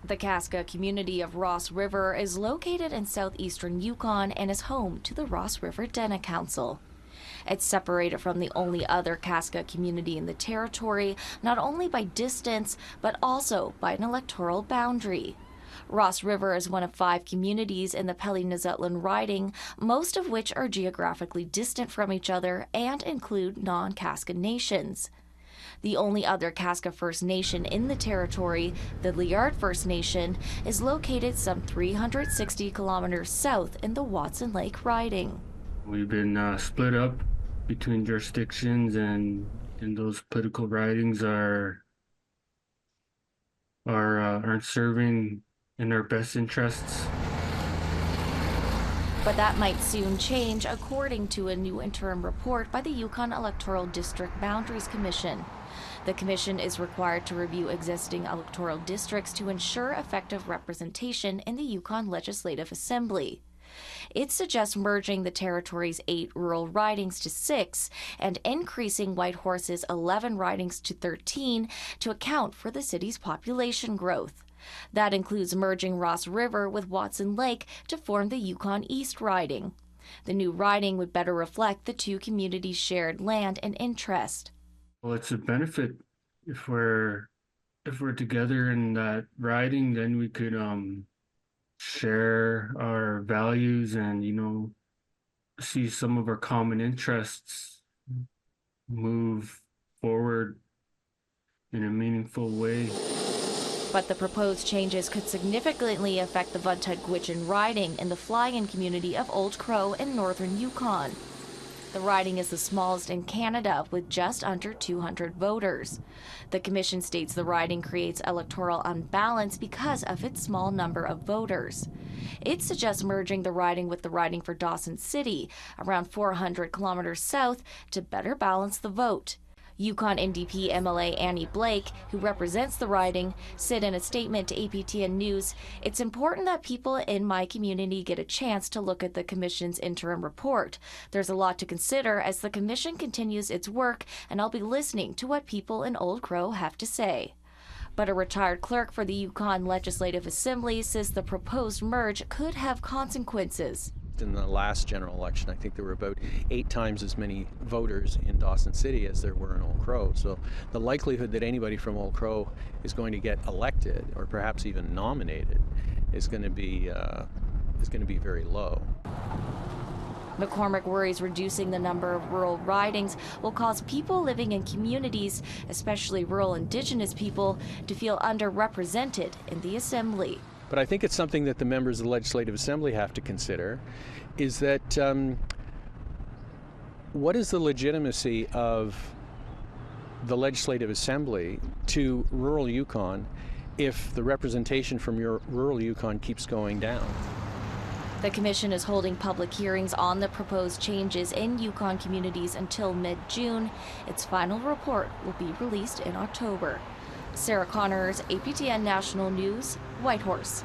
The Casca community of Ross River is located in southeastern Yukon and is home to the Ross River Dene Council. It's separated from the only other Casca community in the territory, not only by distance, but also by an electoral boundary. Ross River is one of 5 communities in the Pelly-Nuzzetlan riding, most of which are geographically distant from each other and include non-Casca nations. The only other Casca First Nation in the territory, the Liard First Nation, is located some 360 kilometers south in the Watson Lake riding. We've been split up between jurisdictions, and those political ridings aren't serving in our best interests. But that might soon change, according to a new interim report by the Yukon Electoral District Boundaries Commission. The commission is required to review existing electoral districts to ensure effective representation in the Yukon Legislative Assembly. It suggests merging the territory's 8 rural ridings to 6 and increasing Whitehorse's 11 ridings to 13 to account for the city's population growth. That includes merging Ross River with Watson Lake to form the Yukon East riding. The new riding would better reflect the 2 communities' shared land and interest. Well, it's a benefit if we're together in that riding, then we could share our values and see some of our common interests move forward in a meaningful way. But the proposed changes could significantly affect the Vuntut-Gwitchin riding in the fly-in community of Old Crow in northern Yukon. The riding is the smallest in Canada, with just under 200 voters. The commission states the riding creates electoral unbalance because of its small number of voters. It suggests merging the riding with the riding for Dawson City, around 400 kilometers south, to better balance the vote. Yukon NDP MLA Annie Blake, who represents the riding, said in a statement to APTN News, "It's important that people in my community get a chance to look at the Commission's interim report. There's a lot to consider as the Commission continues its work, and I'll be listening to what people in Old Crow have to say." But a retired clerk for the Yukon Legislative Assembly says the proposed merge could have consequences. In the last general election, I think there were about 8 times as many voters in Dawson City as there were in Old Crow. So the likelihood that anybody from Old Crow is going to get elected or perhaps even nominated is going to be very low. McCormick worries reducing the number of rural ridings will cause people living in communities, especially rural Indigenous people, to feel underrepresented in the Assembly. But I think it's something that the members of the Legislative Assembly have to consider, is that what is the legitimacy of the Legislative Assembly to rural Yukon if the representation from your rural Yukon keeps going down? The Commission is holding public hearings on the proposed changes in Yukon communities until mid-June. Its final report will be released in October. Sarah Connors, APTN National News, Whitehorse.